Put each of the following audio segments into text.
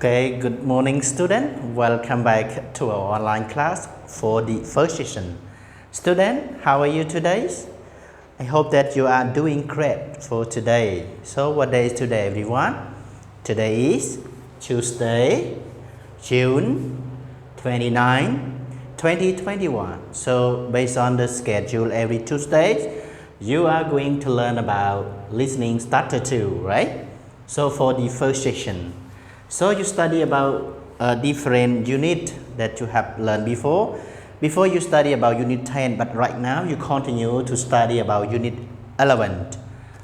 Okay, good morning student. Welcome back to our online class for the first session. Student, how are you today? I hope that you are doing great for today. So what day is today everyone? Today is Tuesday, June 29, 2021. So based on the schedule every Tuesday, you are going to learn about listening starter 2, right? So for the first session. So you study about a different unit that you have learned before. Before you study about unit 10, but right now you continue to study about unit 11.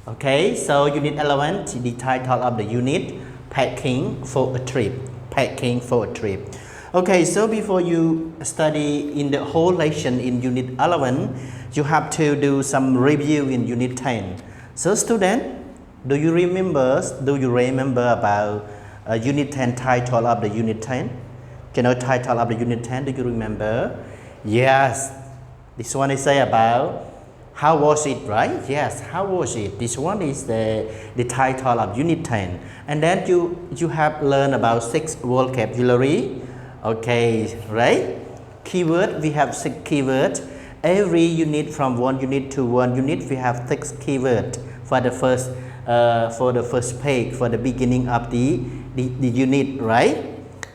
Okay, so unit 11, the title of the unit, packing for a trip. Packing for a trip. Okay, so before you study in the whole lesson in unit 11, you have to do some review in unit 10. So student, do you remember about unit 10 title of the unit 10? You know title of the unit 10, do you remember? Yes, this one is say about how was it, right? Yes, how was it? This one is the title of unit 10. And then you have learned about 6 vocabulary. Okay, right? Keyword, we have 6 keywords. Every unit from one unit to one unit we have 6 keywords for the first page, for the beginning of the unit, right?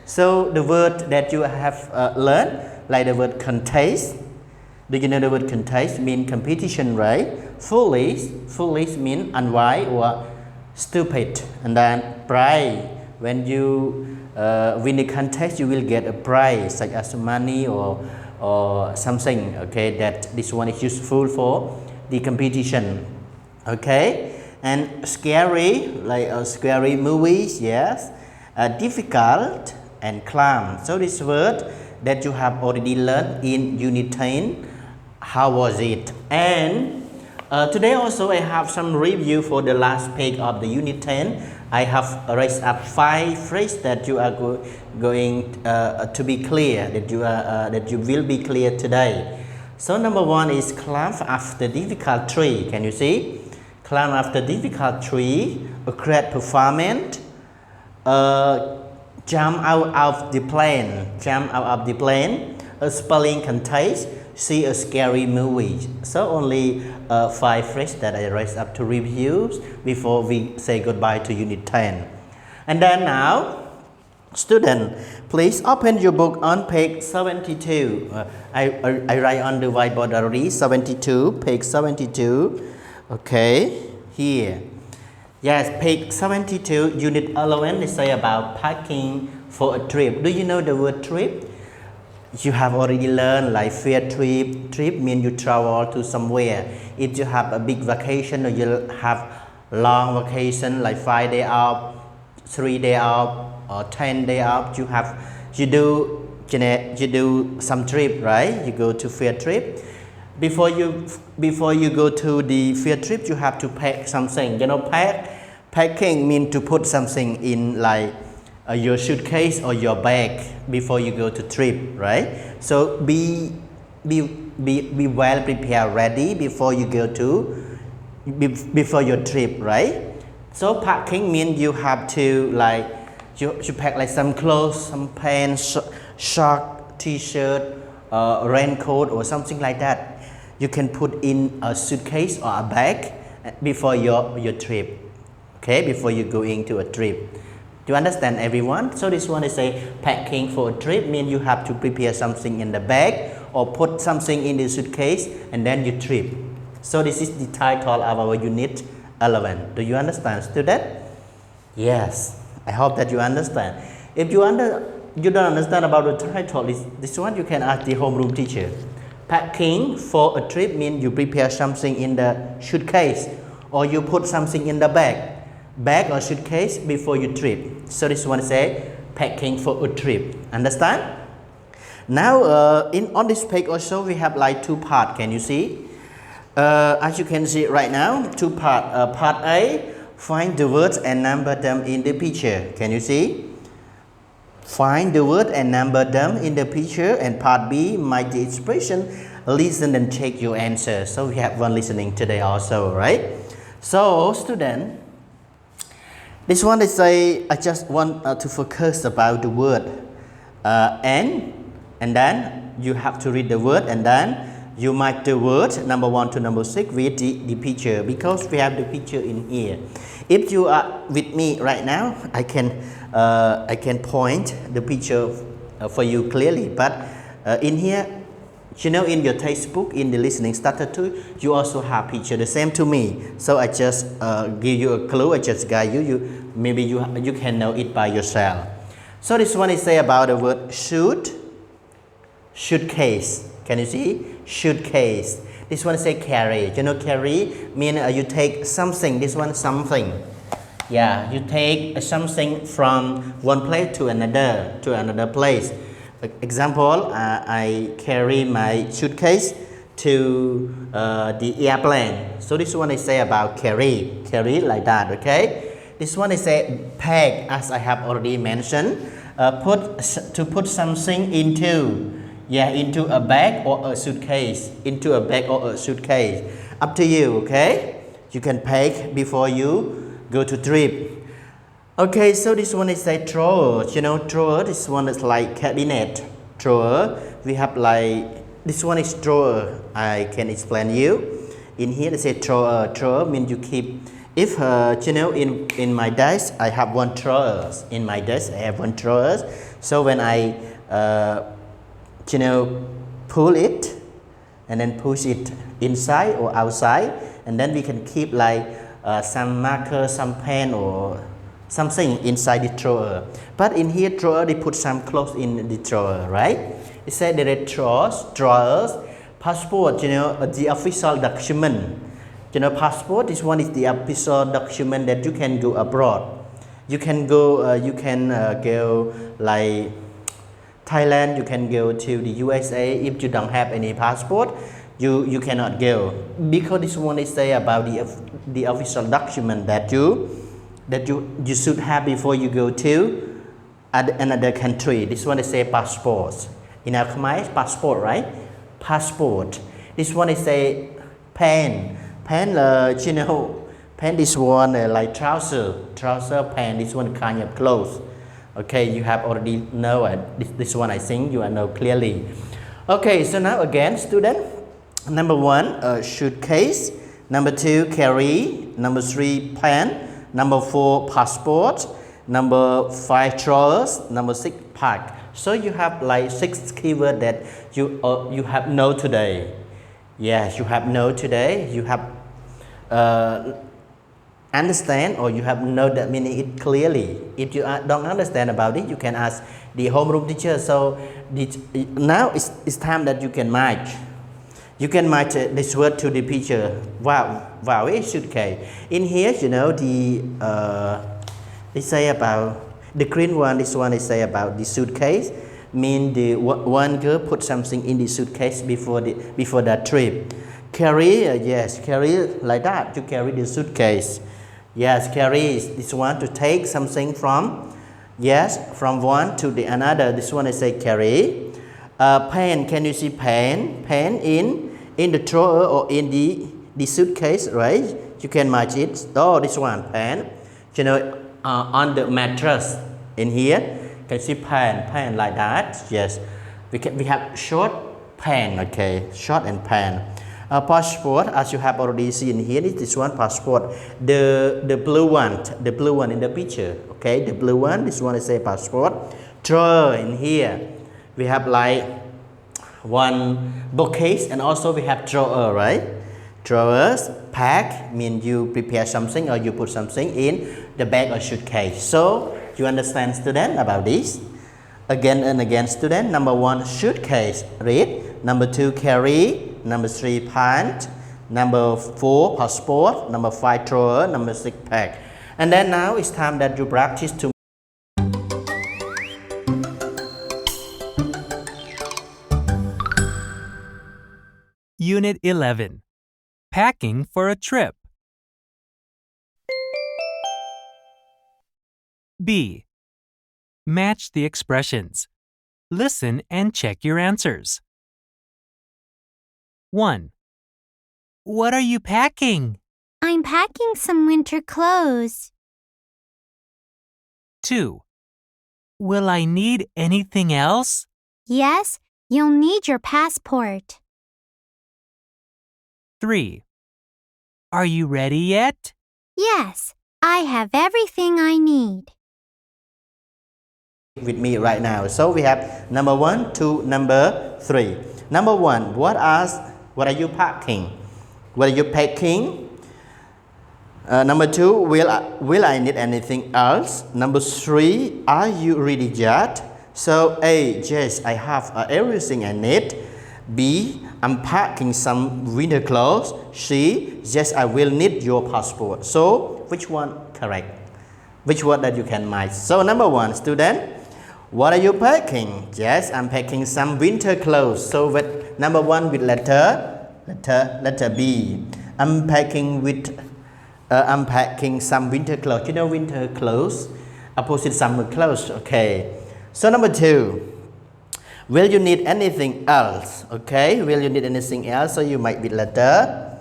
So the word that you have learned, like the word contest. Do you know the word contest mean competition, right? Foolish mean unwise or stupid. And then prize, when you win a contest you will get a prize such as money or something. Okay, that this one is useful for the competition. Okay, and scary, like scary movies, yes. Difficult and calm. So this word that you have already learned in unit 10, how was it? And today also I have some review for the last page of the unit 10. I have raised up 5 phrases that you are going to be clear, that you will be clear today. So number 1 is climb after difficult tree. Can you see? Climb after difficult tree, a great performance. Jump out of the plane, a spelling contest, see a scary movie. So only 5 phrases that I raised up to review before we say goodbye to unit 10. And then now, student, please open your book on page 72. I write on the whiteboard already, 72, page 72. Okay, here. Yes, page 72, unit 11, they say about packing for a trip. Do you know the word trip? You have already learned like field trip. Trip means you travel to somewhere. If you have a big vacation or you have long vacation like 5 days off, 3 days off, or 10 days off, you do some trip, right? You go to field trip. Before you go to the field trip, you have to pack something. You know, packing means to put something in like your suitcase or your bag before you go to trip, right? So be well prepared, ready before you go to before your trip, right? So packing means you have to like you pack like some clothes, some pants, short, t-shirt, raincoat or something like that. You can put in a suitcase or a bag before your trip. Okay, before you go into a trip. Do you understand everyone? So this one is a packing for a trip, means you have to prepare something in the bag or put something in the suitcase and then you trip. So this is the title of our unit 11. Do you understand, student? Yes, I hope that you understand. If you don't understand about the title, this one you can ask the homeroom teacher. Packing for a trip means you prepare something in the suitcase or you put something in the bag or suitcase before you trip. So this one say packing for a trip. Understand? Now on this page also we have like 2 parts. Can you see? As you can see right now, 2 parts. Part A, find the words and number them in the picture. Can you see? Find the word and number them in the picture. And part B, make the expression, listen and check your answer. So we have one listening today also, right? So student, This one is say I just want to focus about the word and then you have to read the word and then you mark the word number 1 to number 6 with the picture because we have the picture in here. If you are with me right now, I can point the picture for you clearly. But in here, you know, in your textbook, in the listening starter 2, you also have picture the same to me. So I just give you a clue. I just guide you. Maybe you can know it by yourself. So this one is say about the word shoot. Suitcase. Can you see? Suitcase. This one say carry. You know carry mean you take something. This one something. Yeah, you take something from one place to another place. Example, I carry my suitcase to the airplane. So this one I say about carry like that. Okay. This one is say pack, as I have already mentioned. Put something into a bag or a suitcase. Into a bag or a suitcase. Up to you, okay? You can pack before you go to trip. Okay, so this one is a drawer. You know, drawer. This one is like cabinet. Drawer. We have like this one is drawer. I can explain you. In here they say drawer. Drawer means you keep. If you know, in my desk I have one drawer. In my desk I have one drawer. So when I you know, pull it and then push it inside or outside, and then we can keep like some marker, some pen or something inside the drawer. But in here drawer they put some clothes in the drawer, right? It said there are drawers, passport, you know, the official document. You know, passport, this one is the official document that you can go abroad. You can go go like Thailand, you can go to the USA. If you don't have any passport, you cannot go, because this one is say about the official document that you should have before you go to another country. This one is say passport. In our Khmer, passport, right? Passport. This one is say pen. Pen, you know, pen. This one like trouser pen. This one kind of clothes. Okay, you have already know it. This one I think you know clearly. Okay, so now again, student. Number 1, suitcase. Number 2, carry. Number 3, pen. Number 4, passport. Number 5, drawers. Number 6, pack. So you have like 6 keywords that you have know today. Yes, you have know today. You have understand, or you have know that meaning it clearly. If you don't understand about it, you can ask the homeroom teacher. So now it's time that you can match. You can match this word to the picture. Wow, it should okay. In here, you know, they say about the green one. This one is say about the suitcase. Mean the one girl put something in the suitcase before that trip. Carry, yes, carry like that. You carry the suitcase. Yes, carry is this one to take something from one to the another. This one I say carry. Pen, can you see pen? Pen in the drawer or in the suitcase, right? You can match it. Oh, this one pen. You know, on the mattress in here, can you see pen like that? Yes, we have short pen. Okay, short and pen. Passport, as you have already seen here, is this one passport. The blue one in the picture. Okay, the blue one. This one is a passport. Drawer in here. We have like one bookcase, and also we have drawer, right? Drawers. Pack mean you prepare something or you put something in the bag or suitcase. So you understand, student, about this? Again and again, student. Number 1, suitcase. Read. Number 2, carry. Number 3, pant. Number 4, passport. Number 5, drawer. Number 6, pack. And then now it's time that you practice to Unit 11. Packing for a trip. B. Match the expressions. Listen and check your answers. 1. What are you packing? I'm packing some winter clothes. 2. Will I need anything else? Yes, you'll need your passport. 3. Are you ready yet? Yes, I have everything I need. With me right now. So we have number 1 to number 3. Number 1, what are you packing? What are you packing? Number 2, will I need anything else? Number 3, are you ready yet? So A, yes, I have everything I need. B, I'm packing some winter clothes. C, yes, I will need your passport. So which one correct? Which one that you can match? So number 1, student, what are you packing? Yes, I'm packing some winter clothes. So with number 1 with letter B. I'm packing some winter clothes. You know winter clothes, opposite summer clothes. Okay. So number 2, will you need anything else? Okay. Will you need anything else? So you might be letter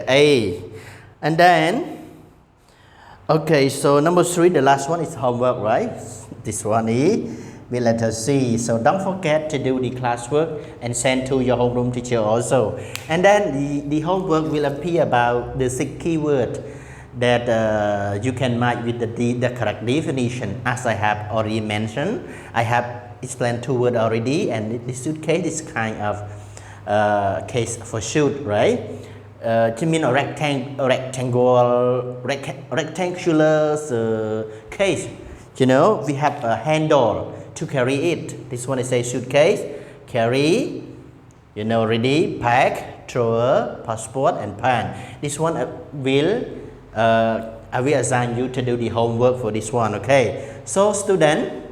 A. And then, okay, so number 3, the last one is homework, right? This one is with letter C. So don't forget to do the classwork and send to your homeroom teacher also. And then the homework will appear about the 6 keywords that you can match with the correct definition. As I have already mentioned, I have explained 2 words already, and the suitcase is kind of case for shoot, right? To mean a rectangular case. You know, we have a handle to carry it. This one is a suitcase, carry, you know, ready, pack, drawer, passport, and pen. This one I will assign you to do the homework for this one. Okay. So student,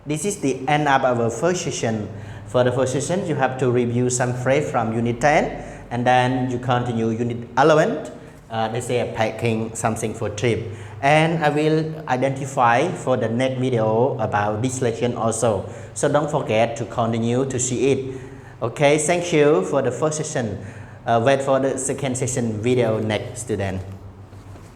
this is the end of our first session. For the first session, you have to review some phrase from Unit 10. And then you continue Unit 11, they say packing something for trip. And I will identify for the next video about this lesson also. So don't forget to continue to see it. Okay, thank you for the first session. Wait for the second session video next, student.